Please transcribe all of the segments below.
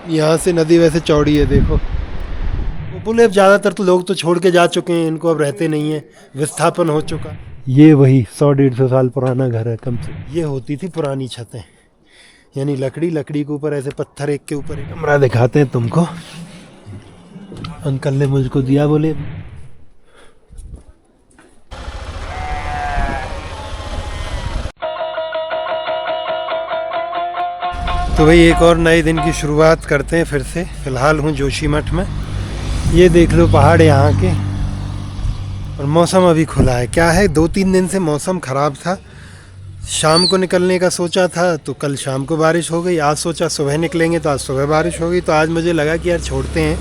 यहाँ से नदी वैसे चौड़ी है, देखो वो पुल अब ज़्यादातर तो लोग तो छोड़ के जा चुके हैं, इनको अब रहते नहीं हैं, विस्थापन हो चुका। ये वही 100-150 साल पुराना घर है कम से। ये होती थी पुरानी छतें, यानी लकड़ी के ऊपर ऐसे पत्थर एक के ऊपर एक। कमरा दिखाते हैं तुमको, अंकल ने मुझको दिया, बोले तो भाई एक और नए दिन की शुरुआत करते हैं फिर से। फ़िलहाल हूँ जोशीमठ में। ये देख लो पहाड़ यहाँ के, और मौसम अभी खुला है। क्या है, 2-3 दिन से मौसम ख़राब था। शाम को निकलने का सोचा था तो कल शाम को बारिश हो गई। आज सोचा सुबह निकलेंगे तो आज सुबह बारिश हो गई। तो आज मुझे लगा कि यार छोड़ते हैं,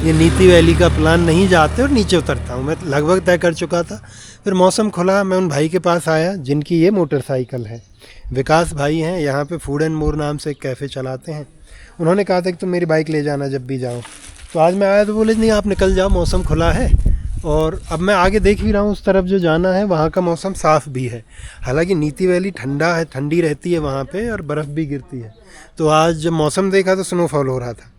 ये नीति वैली का प्लान नहीं जाते और नीचे उतरता हूँ। मैं लगभग तय कर चुका था। फिर मौसम खुला, मैं उन भाई के पास आया जिनकी ये मोटरसाइकिल है। विकास भाई हैं, यहाँ पे फूड एंड मोर नाम से एक कैफ़े चलाते हैं। उन्होंने कहा था कि तुम मेरी बाइक ले जाना जब भी जाओ। तो आज मैं आया तो बोले नहीं आप निकल जाओ, मौसम खुला है। और अब मैं आगे देख भी रहा हूँ, उस तरफ जो जाना है वहाँ का मौसम साफ़ भी है। हालांकि नीति वैली ठंडा है, ठंडी रहती है वहाँ पे, और बर्फ़ भी गिरती है। तो आज जब मौसम देखा तो स्नोफॉल हो रहा था।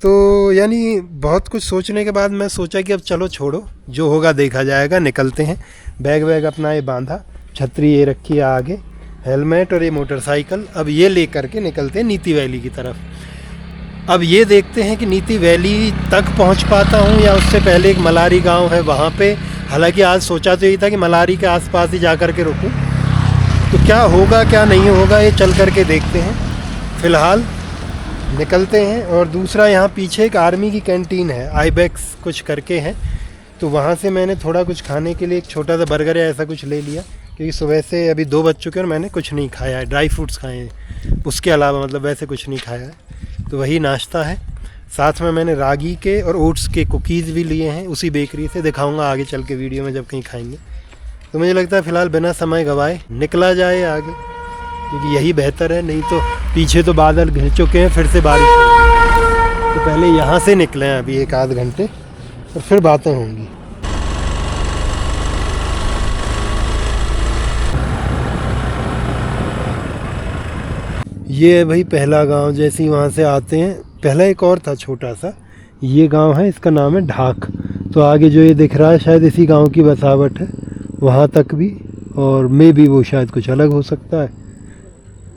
तो यानी बहुत कुछ सोचने के बाद मैं सोचा कि अब चलो छोड़ो, जो होगा देखा जाएगा, निकलते हैं। बैग वैग अपना ये बांधा, छतरी ये रखी है आगे, हेलमेट और ये मोटरसाइकिल। अब ये ले करके निकलते हैं नीति वैली की तरफ। अब ये देखते हैं कि नीति वैली तक पहुंच पाता हूं या उससे पहले एक मलारी गांव है वहां पे। हालांकि आज सोचा तो यही था कि मलारी के आसपास ही जा कर के रुकूं। तो क्या होगा क्या नहीं होगा ये चल कर के देखते हैं। फ़िलहाल निकलते हैं। और दूसरा यहाँ पीछे एक आर्मी की कैंटीन है, आईबैक्स कुछ करके है। तो वहाँ से मैंने थोड़ा कुछ खाने के लिए एक छोटा सा बर्गर या ऐसा कुछ ले लिया, क्योंकि सुबह से अभी 2 बज चुके हैं और मैंने कुछ नहीं खाया है। ड्राई फ्रूट्स खाए हैं, उसके अलावा मतलब वैसे कुछ नहीं खाया है। तो वही नाश्ता है। साथ में मैंने रागी के और ओट्स के कुकीज़ भी लिए हैं, उसी बेकरी से। दिखाऊंगा आगे चल के वीडियो में जब कहीं खाएंगे। तो मुझे लगता है फ़िलहाल बिना समय गवाए निकला जाए आगे, क्योंकि यही बेहतर है। नहीं तो पीछे तो बादल घिर चुके हैं, फिर से बारिश होगी। तो पहले यहाँ से निकलें अभी 1-आध घंटे, और फिर बातें होंगी। ये है भाई पहला गांव। जैसे ही वहाँ से आते हैं, पहला एक और था छोटा सा, ये गांव है, इसका नाम है ढाक। तो आगे जो ये दिख रहा है शायद इसी गांव की बसावट है, वहाँ तक भी। और मे भी वो शायद कुछ अलग हो सकता है।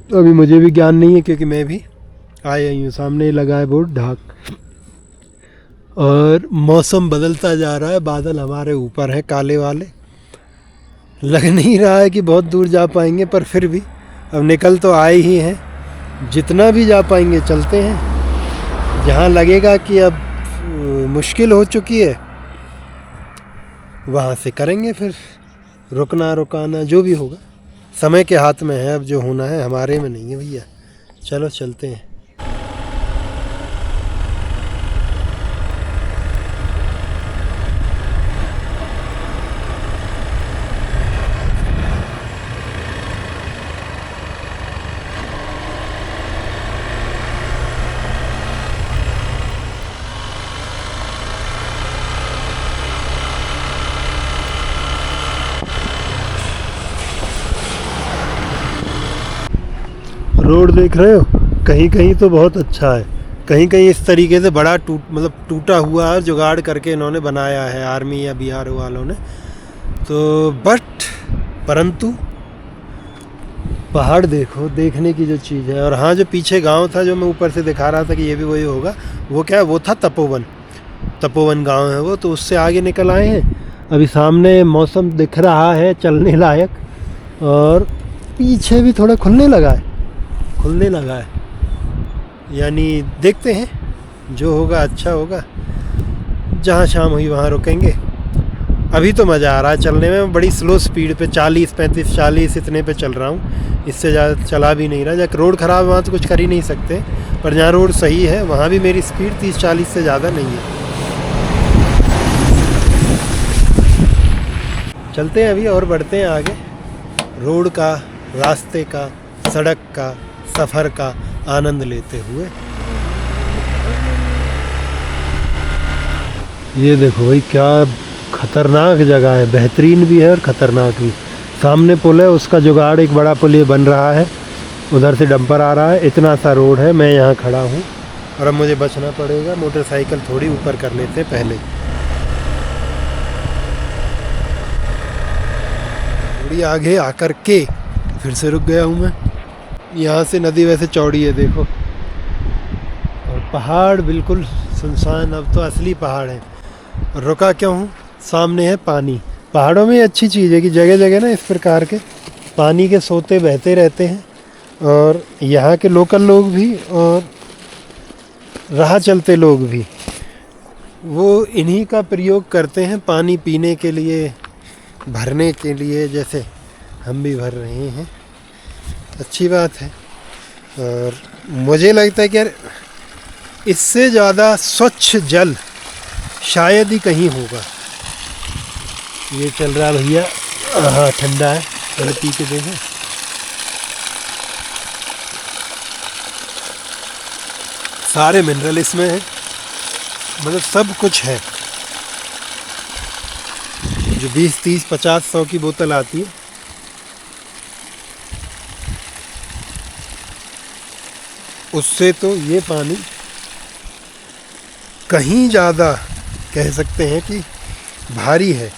तो अभी मुझे भी ज्ञान नहीं है, क्योंकि मैं भी आया ही हूँ। सामने लगा है बोर्ड ढाक। और मौसम बदलता जा रहा है, बादल हमारे ऊपर हैं काले वाले। लग नहीं रहा है कि बहुत दूर जा पाएंगे, पर फिर भी अब निकल तो आए ही हैं। जितना भी जा पाएंगे चलते हैं। जहाँ लगेगा कि अब मुश्किल हो चुकी है वहाँ से करेंगे फिर रुकना रुकाना जो भी होगा। समय के हाथ में है, अब जो होना है हमारे में नहीं है भैया। चलो चलते हैं। रोड देख रहे हो, कहीं कहीं तो बहुत अच्छा है, कहीं कहीं इस तरीके से बड़ा टूटा हुआ है, जुगाड़ करके इन्होंने बनाया है आर्मी या बिहार वालों ने। तो परंतु पहाड़ देखो, देखने की जो चीज़ है। और हाँ, जो पीछे गांव था जो मैं ऊपर से दिखा रहा था कि ये भी वही होगा, वो क्या है, वो था तपोवन गांव है वो। तो उससे आगे निकल आए हैं। अभी सामने मौसम दिख रहा है चलने लायक, और पीछे भी थोड़ा खुलने लगा है। यानी देखते हैं, जो होगा अच्छा होगा। जहाँ शाम हुई वहाँ रुकेंगे। अभी तो मज़ा आ रहा है चलने में। बड़ी स्लो स्पीड पे 40, 35, 40 इतने पे चल रहा हूँ। इससे ज़्यादा चला भी नहीं रहा। जहाँ रोड ख़राब है वहाँ तो कुछ कर ही नहीं सकते, पर जहाँ रोड सही है वहाँ भी मेरी स्पीड 30-40 से ज़्यादा नहीं है। चलते हैं अभी और बढ़ते हैं आगे। रोड का, रास्ते का, सड़क का, सफ़र का आनंद लेते हुए। ये देखो भाई, क्या खतरनाक जगह है। बेहतरीन भी है और ख़तरनाक भी। सामने पुल है, उसका जुगाड़ एक बड़ा पुल ये बन रहा है। उधर से डंपर आ रहा है। इतना सा रोड है, मैं यहाँ खड़ा हूँ। और अब मुझे बचना पड़ेगा, मोटरसाइकिल थोड़ी ऊपर कर लेते हैं पहले। थोड़ी आगे आकर के फिर से रुक गया हूँ मैं। यहाँ से नदी वैसे चौड़ी है देखो, और पहाड़ बिल्कुल सुनसान, अब तो असली पहाड़ है। और रुका क्यों हूँ, सामने है पानी। पहाड़ों में अच्छी चीज़ है कि जगह जगह ना इस प्रकार के पानी के सोते बहते रहते हैं, और यहाँ के लोकल लोग भी और राह चलते लोग भी वो इन्हीं का प्रयोग करते हैं पानी पीने के लिए, भरने के लिए, जैसे हम भी भर रहे हैं। अच्छी बात है। और मुझे लगता है कि यार इससे ज़्यादा स्वच्छ जल शायद ही कहीं होगा। ये चल रहा है भैया, हाँ ठंडा है, पहले पी के देखें। सारे मिनरल इसमें है, मतलब सब कुछ है। जो 20, 30, 50, 100 की बोतल आती है, उससे तो ये पानी कहीं ज़्यादा कह सकते हैं कि भारी है।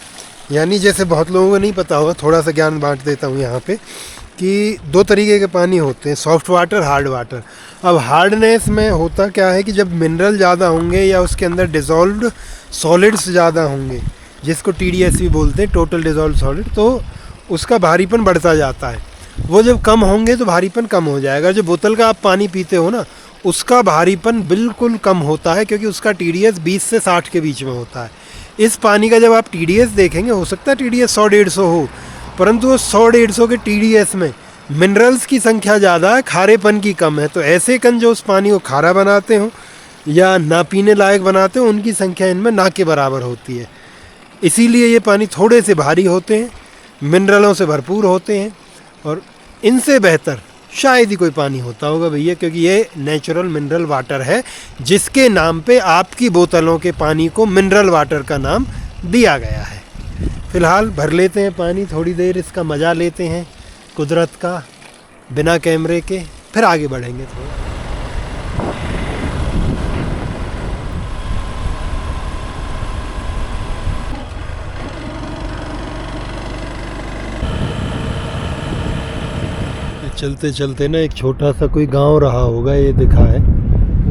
यानी जैसे बहुत लोगों को नहीं पता होगा, थोड़ा सा ज्ञान बांट देता हूँ यहाँ पे, कि 2 तरीके के पानी होते हैं, सॉफ्ट वाटर, हार्ड वाटर। अब हार्डनेस में होता क्या है कि जब मिनरल ज़्यादा होंगे या उसके अंदर डिज़ोल्व्ड सॉलिड्स ज़्यादा होंगे, जिसको TDS भी बोलते हैं, टोटल डिज़ोल्व सॉलिड, तो उसका भारीपन बढ़ता जाता है। वो जब कम होंगे तो भारीपन कम हो जाएगा। जो बोतल का आप पानी पीते हो ना, उसका भारीपन बिल्कुल कम होता है, क्योंकि उसका TDS 20 से 60 के बीच में होता है। इस पानी का जब आप TDS देखेंगे, हो सकता है TDS 100-150 हो, परंतु वो 100-150 के TDS में मिनरल्स की संख्या ज़्यादा है, खारेपन की कम है। तो ऐसे कण जो उस पानी को खारा बनाते हो या ना पीने लायक बनाते हो, उनकी संख्या इनमें ना के बराबर होती है। इसीलिए ये पानी थोड़े से भारी होते हैं, मिनरलों से भरपूर होते हैं, और इनसे बेहतर शायद ही कोई पानी होता होगा भैया, क्योंकि ये नेचुरल मिनरल वाटर है, जिसके नाम पे आपकी बोतलों के पानी को मिनरल वाटर का नाम दिया गया है। फ़िलहाल भर लेते हैं पानी, थोड़ी देर इसका मज़ा लेते हैं कुदरत का, बिना कैमरे के, फिर आगे बढ़ेंगे थोड़ा। चलते चलते ना एक छोटा सा कोई गांव रहा होगा, ये दिखा है,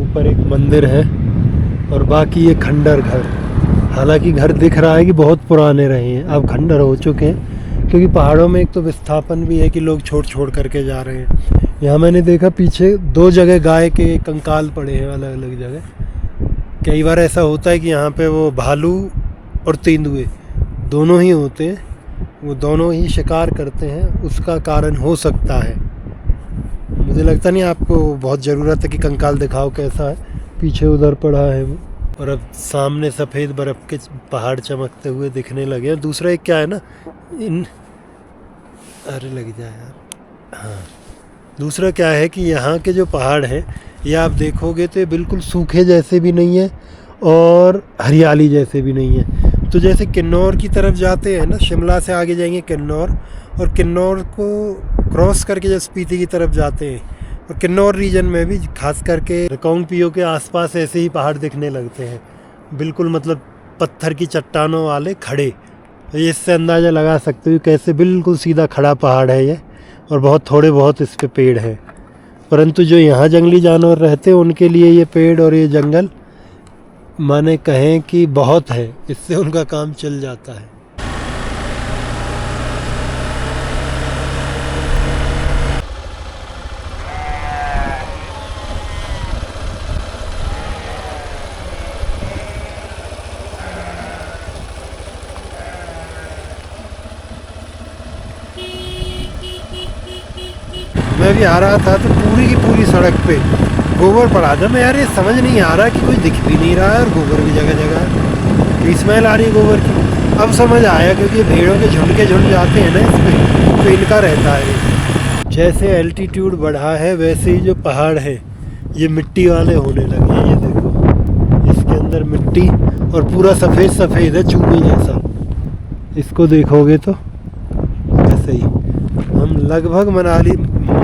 ऊपर एक मंदिर है और बाकी ये खंडर घर। हालांकि घर दिख रहा है कि बहुत पुराने रहे हैं, अब खंडर हो चुके हैं, क्योंकि पहाड़ों में एक तो विस्थापन भी है कि लोग छोड़ करके जा रहे हैं। यहाँ मैंने देखा पीछे 2 जगह गाय के कंकाल पड़े हैं, अलग अलग जगह। कई बार ऐसा होता है कि यहाँ पे वो भालू और तेंदुए दोनों ही होते हैं, वो दोनों ही शिकार करते हैं, उसका कारण हो सकता है। मुझे लगता नहीं आपको बहुत ज़रूरत है कि कंकाल दिखाओ कैसा है, पीछे उधर पड़ा है वो। और अब सामने सफ़ेद बर्फ़ के पहाड़ चमकते हुए दिखने लगे हैं। दूसरा एक क्या है ना, अरे लग जाए यार, हाँ, दूसरा क्या है कि यहाँ के जो पहाड़ हैं, ये आप देखोगे तो ये बिल्कुल सूखे जैसे भी नहीं है और हरियाली जैसे भी नहीं है। तो जैसे किन्नौर की तरफ जाते हैं ना, शिमला से आगे जाएंगे किन्नौर, और किन्नौर को क्रॉस करके जब स्पीति की तरफ जाते हैं, और किन्नौर रीजन में भी खास करके रिकांगपिओ के आसपास ऐसे ही पहाड़ दिखने लगते हैं, बिल्कुल मतलब पत्थर की चट्टानों वाले खड़े। तो इससे अंदाज़ा लगा सकते हो कैसे बिल्कुल सीधा खड़ा पहाड़ है ये, और बहुत थोड़े बहुत इस पे पेड़ हैं। परंतु जो यहाँ जंगली जानवर रहते हैं उनके लिए ये पेड़ और ये जंगल माने कहें कि बहुत है, इससे उनका काम चल जाता है। मैं भी आ रहा था तो पूरी की पूरी सड़क पे गोबर पड़ा था। मैं यार ये समझ नहीं आ रहा कि कोई दिख भी नहीं रहा है और गोबर भी जगह जगह है, स्मेल आ रही है गोबर की। अब समझ आया, क्योंकि भेड़ों के झुंड जाते हैं ना इस पर, तो इनका रहता है। जैसे एल्टीट्यूड बढ़ा है वैसे ही जो पहाड़ है ये मिट्टी वाले होने लगे हैं। ये देखो, इसके अंदर मिट्टी और पूरा सफ़ेद सफ़ेद है, चूनी जैसा। इसको देखोगे तो ऐसे ही। हम लगभग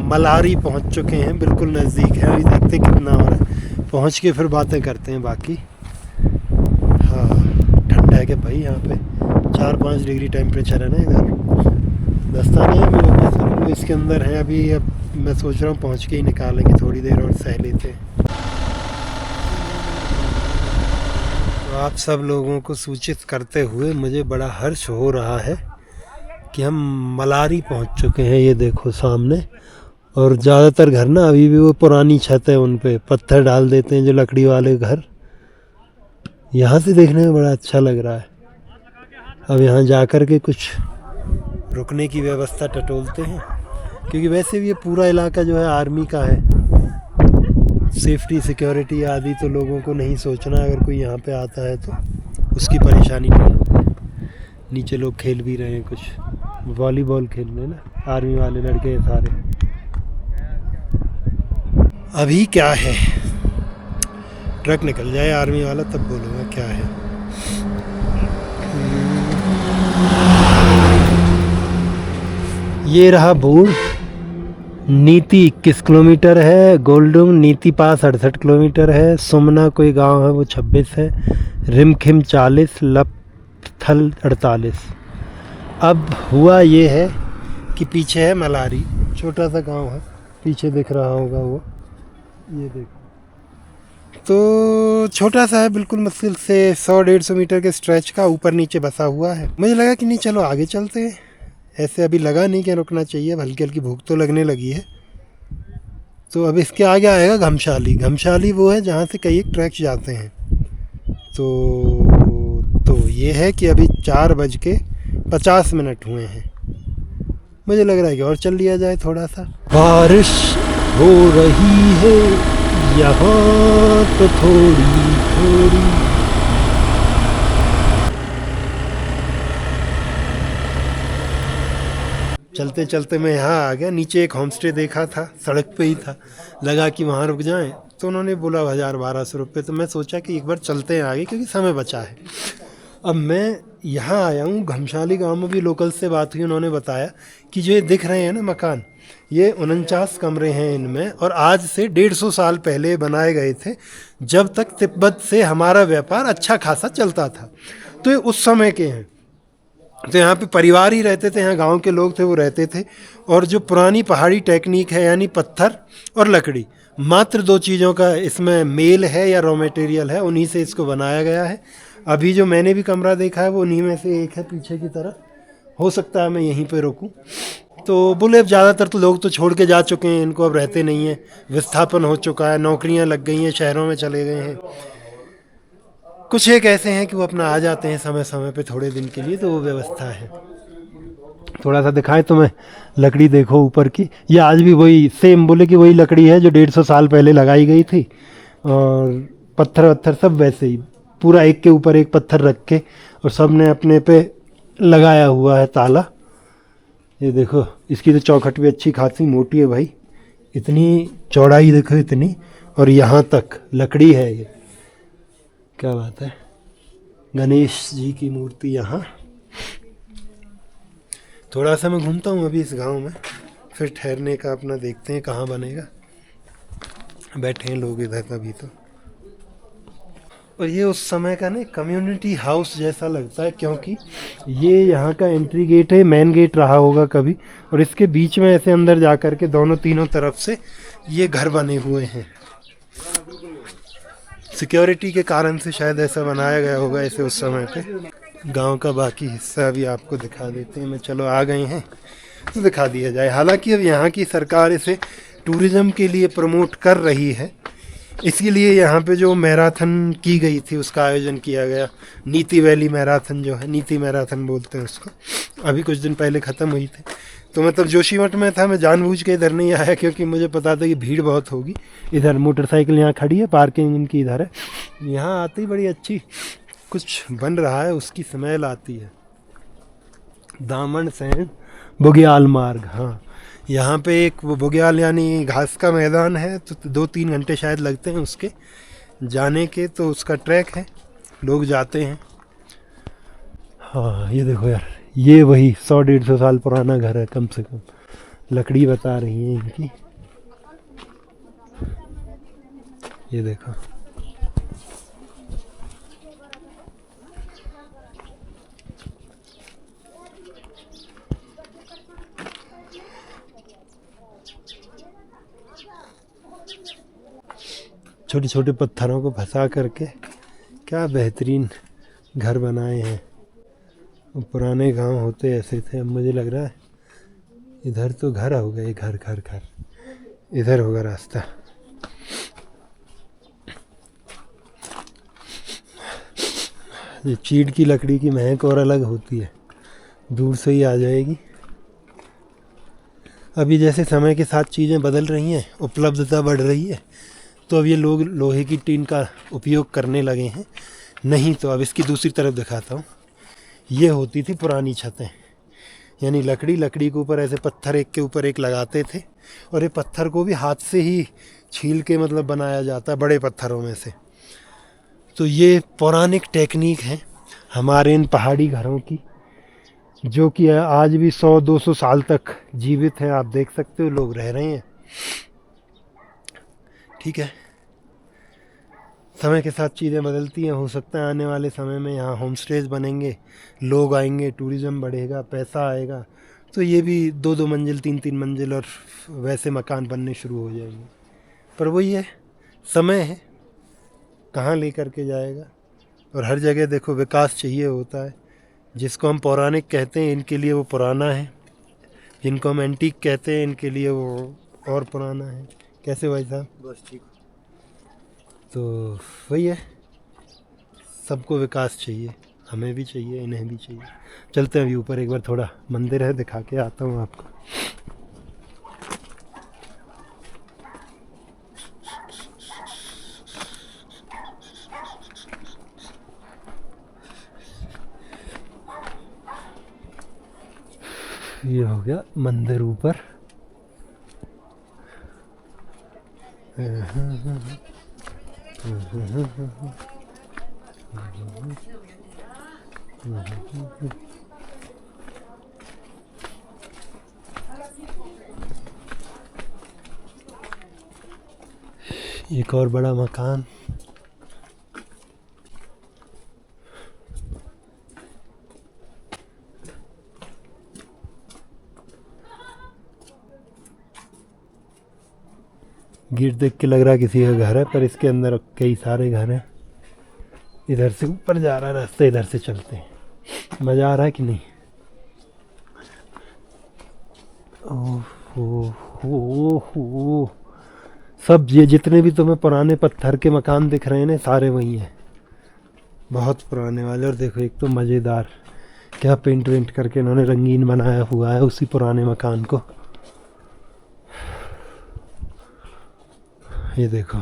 मलारी पहुंच चुके हैं, बिल्कुल नज़दीक है। अभी देखते कितना हो रहा है। पहुंच के फिर बातें करते हैं बाकी। हाँ ठंड है कि भाई यहाँ पे 4-5 डिग्री टेम्परेचर है ना इधर। दस्ता नहीं है मेरे पास, वो इसके अंदर है अभी। अब मैं सोच रहा हूँ पहुँच के ही निकालेंगे, थोड़ी देर और सह लेते हैं। तो आप सब लोगों को सूचित करते हुए मुझे बड़ा हर्ष हो रहा है कि हम मलारी पहुँच चुके हैं। ये देखो सामने। और ज़्यादातर घर ना अभी भी वो पुरानी छत है, उन पे पत्थर डाल देते हैं जो लकड़ी वाले घर। यहाँ से देखने में बड़ा अच्छा लग रहा है। अब यहाँ जाकर के कुछ रुकने की व्यवस्था टटोलते हैं, क्योंकि वैसे भी ये पूरा इलाका जो है आर्मी का है। सेफ्टी सिक्योरिटी आदि तो लोगों को नहीं सोचना, अगर कोई यहाँ पे आता है तो उसकी परेशानी नहीं होती। नीचे लोग खेल भी रहे हैं, कुछ वॉलीबॉल खेल रहे हैं ना, आर्मी वाले लड़के हैं सारे। अभी क्या है, ट्रक निकल जाए आर्मी वाला तब बोलूँगा क्या है। ये रहा बोर्ड। नीति 21 किलोमीटर है, गोल्डुम नीति पास 68 किलोमीटर है, सुमना कोई गांव है वो 26 है, रिमखिम 40, लपथल 48। अब हुआ ये है कि पीछे है मलारी, छोटा सा गांव है, पीछे दिख रहा होगा वो, ये देखो। तो छोटा सा है, बिल्कुल मुश्किल से 100-150 मीटर के स्ट्रेच का, ऊपर नीचे बसा हुआ है। मुझे लगा कि नहीं चलो आगे चलते हैं, ऐसे अभी लगा नहीं कि रुकना चाहिए, हल्की हल्की भूख तो लगने लगी है। तो अब इसके आगे आएगा घमशाली। घमशाली वो है जहाँ से कई एक ट्रैक्स जाते हैं। तो ये है कि अभी 4:50 हुए हैं। मुझे लग रहा है कि और चल लिया जाए थोड़ा सा। बारिश हो रही है यहाँ तो थोड़ी थोड़ी। चलते चलते मैं यहाँ आ गया। नीचे एक होम स्टे देखा था, सड़क पे ही था, लगा कि वहाँ रुक जाएं, तो उन्होंने बोला 1000-1200 रुपये। तो मैं सोचा कि एक बार चलते हैं आगे, क्योंकि समय बचा है। अब मैं यहाँ आया हूँ घमशाली गांव में, भी लोकल से बात हुई, उन्होंने बताया कि जो ये दिख रहे हैं ना मकान, ये 49 कमरे हैं इनमें, और आज से 150 साल पहले बनाए गए थे, जब तक तिब्बत से हमारा व्यापार अच्छा खासा चलता था। तो ये उस समय के हैं। तो यहाँ पे परिवार ही रहते थे, यहाँ गांव के लोग थे वो रहते थे। और जो पुरानी पहाड़ी टेक्निक है, यानी पत्थर और लकड़ी, मात्र 2 चीज़ों का इसमें मेल है या रॉ मटेरियल है, उन्हीं से इसको बनाया गया है। अभी जो मैंने भी कमरा देखा है वो उन्हीं में से एक है, पीछे की तरफ। हो सकता है मैं यहीं पे रुकूं। तो बोले अब ज़्यादातर तो लोग तो छोड़ के जा चुके हैं इनको, अब रहते नहीं हैं, विस्थापन हो चुका है, नौकरियां लग गई हैं, शहरों में चले गए हैं। कुछ एक ऐसे हैं कि वो अपना आ जाते हैं समय समय पे थोड़े दिन के लिए, तो वो व्यवस्था है। थोड़ा सा दिखाएं तो मैं, लकड़ी देखो ऊपर की, ये आज भी वही सेम, बोले कि वही लकड़ी है जो 150 साल पहले लगाई गई थी। और पत्थर वत्थर सब वैसे ही, पूरा एक के ऊपर एक पत्थर रख के, और सब ने अपने पे लगाया हुआ है ताला। ये देखो, इसकी तो चौखट भी अच्छी खासी मोटी है भाई, इतनी चौड़ाई देखो इतनी, और यहाँ तक लकड़ी है ये, क्या बात है। गणेश जी की मूर्ति यहाँ। थोड़ा सा मैं घूमता हूँ अभी इस गांव में, फिर ठहरने का अपना देखते हैं कहाँ बनेगा। बैठे हैं लोग इधर तभी तो। और ये उस समय का ना कम्युनिटी हाउस जैसा लगता है, क्योंकि ये यहाँ का एंट्री गेट है, मेन गेट रहा होगा कभी, और इसके बीच में ऐसे अंदर जा कर के दोनों तीनों तरफ से ये घर बने हुए हैं। सिक्योरिटी के कारण से शायद ऐसा बनाया गया होगा ऐसे उस समय पे। गांव का बाकी हिस्सा भी आपको दिखा देते हैं। मैं चलो आ गए हैं तो दिखा दिया जाए। हालांकि अब यहाँ की सरकार इसे टूरिज़्म के लिए प्रमोट कर रही है, इसीलिए यहाँ पे जो मैराथन की गई थी उसका आयोजन किया गया। नीति वैली मैराथन जो है, नीति मैराथन बोलते हैं उसको, अभी कुछ दिन पहले ख़त्म हुई थी। तो मतलब जोशीमठ में था, मैं जानबूझ के इधर नहीं आया क्योंकि मुझे पता था कि भीड़ बहुत होगी। इधर मोटरसाइकिल यहाँ खड़ी है, पार्किंग इनकी इधर है। यहाँ आती बड़ी अच्छी कुछ बन रहा है, उसकी स्मेल आती है। दामन सैन बुग्याल मार्ग, हाँ यहाँ पे एक वो बुग्याल यानी घास का मैदान है, तो 2-3 घंटे शायद लगते हैं उसके जाने के, तो उसका ट्रैक है, लोग जाते हैं। हाँ ये देखो यार, ये वही 100-150 साल पुराना घर है कम से कम, लकड़ी बता रही है इनकी। ये देखो, छोटे छोटे पत्थरों को फंसा करके क्या बेहतरीन घर बनाए हैं। पुराने गांव होते ऐसे थे। अब मुझे लग रहा है इधर तो घर हो गए, घर घर घर, इधर होगा रास्ता। ये चीड़ की लकड़ी की महक और अलग होती है, दूर से ही आ जाएगी। अभी जैसे समय के साथ चीज़ें बदल रही हैं, उपलब्धता बढ़ रही है, तो अब ये लोग लोहे की टीन का उपयोग करने लगे हैं। नहीं तो अब इसकी दूसरी तरफ दिखाता हूँ। ये होती थी पुरानी छतें, यानी लकड़ी के ऊपर ऐसे पत्थर एक के ऊपर एक लगाते थे, और ये पत्थर को भी हाथ से ही छील के मतलब बनाया जाता है बड़े पत्थरों में से। तो ये पौराणिक टेक्निक है हमारे इन पहाड़ी घरों की, जो कि आज भी 100-200 साल तक जीवित है। आप देख सकते हो लोग रह रहे हैं। ठीक है, समय के साथ चीज़ें बदलती हैं। हो सकता है आने वाले समय में यहाँ होम स्टेज बनेंगे, लोग आएंगे, टूरिज़्म बढ़ेगा, पैसा आएगा, तो ये भी 2-2 मंजिल 3-3 मंजिल और वैसे मकान बनने शुरू हो जाएंगे। पर वही है, समय है कहाँ लेकर के जाएगा। और हर जगह देखो विकास चाहिए होता है। जिसको हम पौराणिक कहते हैं इनके लिए वो पुराना है, जिनको हम एंटीक कहते हैं इनके लिए वो और पुराना है। कैसे भाई साहब? बस ठीक। तो वही है, सबको विकास चाहिए, हमें भी चाहिए, इन्हें भी चाहिए। चलते हैं अभी ऊपर, एक बार थोड़ा मंदिर है दिखा के आता हूँ आपको। ये हो गया मंदिर ऊपर। एक और बड़ा मकान। गेट देख के लग रहा है किसी का घर है, पर इसके अंदर कई सारे घर हैं। इधर से ऊपर जा रहा है रास्ता, इधर से चलते हैं। मज़ा आ रहा है कि नहीं? ओह, सब ये जितने भी तुम्हें पुराने पत्थर के मकान दिख रहे हैं ना, सारे वही हैं, बहुत पुराने वाले। और देखो एक तो मज़ेदार, क्या पेंट वेंट करके इन्होंने रंगीन बनाया हुआ है उसी पुराने मकान को। ये देखो,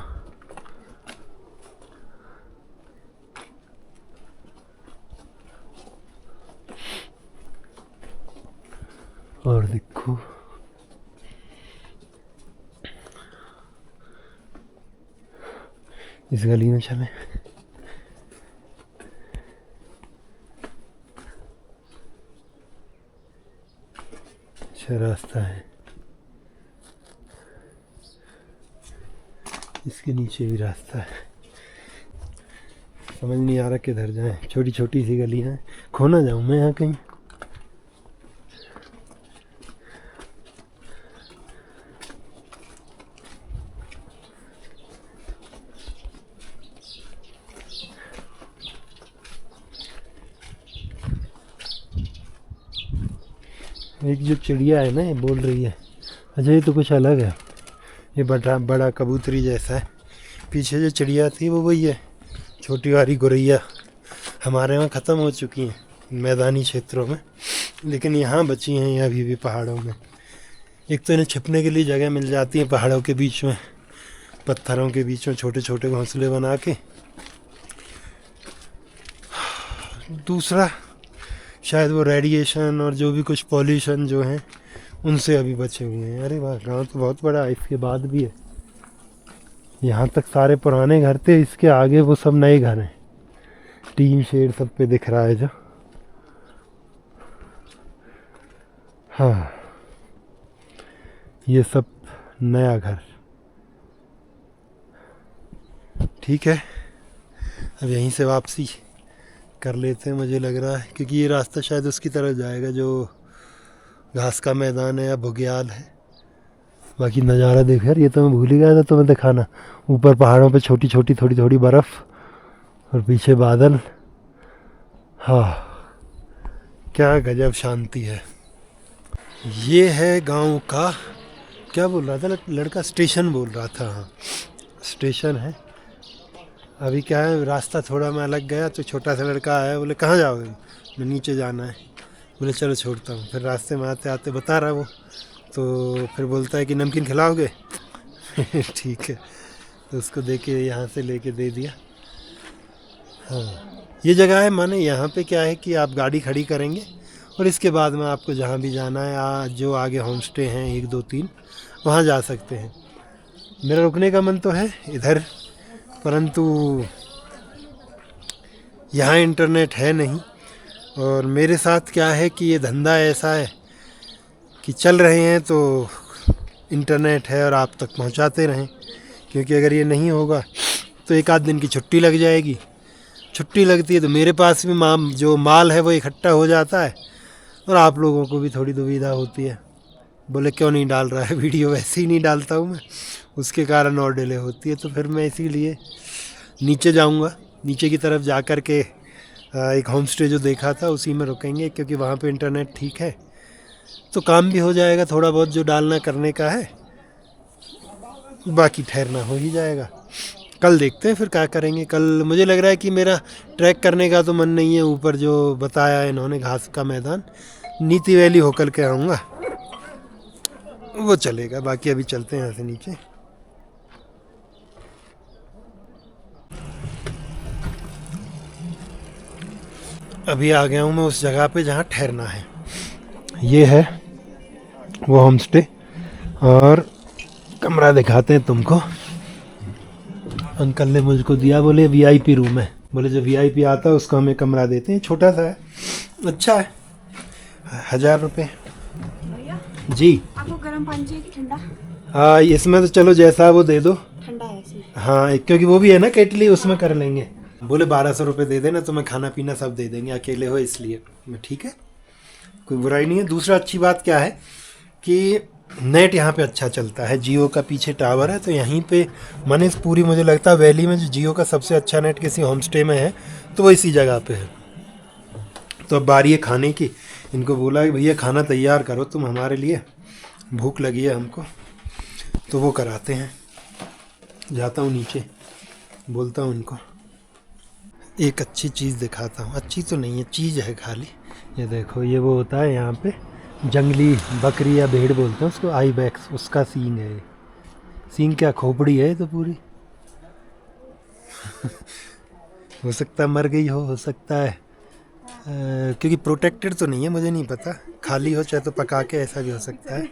और देखो इस गली में चले। अच्छा रास्ता है, इसके नीचे भी रास्ता है। समझ नहीं आ रहा किधर जाएं, छोटी छोटी सी गलियां हैं। खो ना जाऊं मैं यहाँ कहीं। एक जो चिड़िया है ना, ये बोल रही है। अच्छा ये तो कुछ अलग है, ये बड़ा बड़ा कबूतरी जैसा है। पीछे जो चिड़िया थी वो वही है, छोटी वाली गौरैया। हमारे वहाँ ख़त्म हो चुकी हैं मैदानी क्षेत्रों में, लेकिन यहाँ बची हैं ये अभी भी पहाड़ों में। एक तो इन्हें छिपने के लिए जगह मिल जाती है पहाड़ों के बीच में, पत्थरों के बीच में छोटे छोटे घोंसले बना के। दूसरा शायद वो रेडिएशन और जो भी कुछ पॉल्यूशन जो है उनसे अभी बचे हुए हैं। अरे वाह, गाँव तो बहुत बड़ा है, इसके बाद भी है। यहाँ तक सारे पुराने घर थे, इसके आगे वो सब नए घर हैं। टीन शेड सब पे दिख रहा है जो। हाँ, ये सब नया घर। ठीक है, अब यहीं से वापसी कर लेते हैं मुझे लग रहा है, क्योंकि ये रास्ता शायद उसकी तरफ जाएगा जो घास का मैदान है या बुग्याल है। बाकी नज़ारा देख यार, ये तो मैं भूल ही गया था तुम्हें दिखाना। ऊपर पहाड़ों पे छोटी छोटी थोड़ी थोड़ी बर्फ़ और पीछे बादल। हाँ, क्या गजब शांति है। ये है गांव का, क्या बोल रहा था लड़का, स्टेशन बोल रहा था। हाँ, स्टेशन है। अभी क्या है, रास्ता थोड़ा मैं अलग गया तो छोटा सा लड़का आया, बोले कहाँ जाओगे, मैं नीचे जाना है। बोले चलो छोड़ता हूँ। फिर रास्ते में आते आते बता रहा वो, तो फिर बोलता है कि नमकीन खिलाओगे। ठीक है, तो उसको दे के यहाँ से लेके दे दिया। हाँ, ये जगह है, माने यहाँ पे क्या है कि आप गाड़ी खड़ी करेंगे और इसके बाद में आपको जहाँ भी जाना है, जो आगे होम स्टे हैं 1 2 3, वहाँ जा सकते हैं। मेरा रुकने का मन तो है इधर, परंतु यहाँ इंटरनेट है नहीं। और मेरे साथ क्या है कि ये धंधा ऐसा है कि चल रहे हैं तो इंटरनेट है और आप तक पहुँचाते रहें, क्योंकि अगर ये नहीं होगा तो 1 आध दिन की छुट्टी लग जाएगी। छुट्टी लगती है तो मेरे पास भी जो माल है वो इकट्ठा हो जाता है और आप लोगों को भी थोड़ी दुविधा होती है। बोले क्यों नहीं डाल रहा है वीडियो, वैसे ही नहीं डालता हूँ मैं, उसके कारण और डिले होती है। तो फिर मैं इसीलिए नीचे जाऊँगा, नीचे की तरफ जा कर के एक होम स्टे जो देखा था उसी में रुकेंगे, क्योंकि वहाँ पे इंटरनेट ठीक है तो काम भी हो जाएगा, थोड़ा बहुत जो डालना करने का है, बाकी ठहरना हो ही जाएगा। कल देखते हैं फिर क्या करेंगे। कल मुझे लग रहा है कि मेरा ट्रैक करने का तो मन नहीं है, ऊपर जो बताया है इन्होंने घास का मैदान, नीति वैली होकर के आऊँगा, वो चलेगा। बाकी अभी चलते हैं यहाँ से नीचे। अभी आ गया हूँ मैं उस जगह पे जहाँ ठहरना है। ये है वो होम स्टे और कमरा दिखाते हैं तुमको। अंकल ने मुझको दिया, बोले वीआईपी रूम है, बोले जो वीआईपी आता है उसको हमें कमरा देते हैं। छोटा सा है, अच्छा है, 1000 रुपये जी। आपको गर्म पानी चाहिए कि ठंडा? हाँ, इसमें तो चलो जैसा वो दे दो। ठंडा है ऐसे। हाँ, क्योंकि वो भी है ना केटली, उसमें कर लेंगे। बोले 1200 रुपये दे देना, तो मैं खाना पीना सब दे देंगे, अकेले हो इसलिए। मैं ठीक है, कोई बुराई नहीं है। दूसरा अच्छी बात क्या है कि नेट यहाँ पे अच्छा चलता है, जियो का पीछे टावर है, तो यहीं पे माने पूरी मुझे लगता है वैली में जो जियो का सबसे अच्छा नेट किसी होम स्टे में है तो वो इसी जगह पे है। तो अब बारी है खाने की। इनको बोला कि भैया खाना तैयार करो तुम हमारे लिए, भूख लगी है हमको, तो वो कराते हैं। जाता हूँ नीचे, बोलता हूँ इनको। एक अच्छी चीज़ दिखाता हूँ, अच्छी तो नहीं है, चीज़ है खाली। ये देखो, ये वो होता है यहाँ पे जंगली बकरी या भेड़ बोलते हैं उसको, आईबैक्स, उसका सींग है। सींग क्या, खोपड़ी है तो पूरी। हो सकता है मर गई हो सकता है क्योंकि प्रोटेक्टेड तो नहीं है, मुझे नहीं पता, खाली हो चाहे तो पका के, ऐसा भी हो सकता है।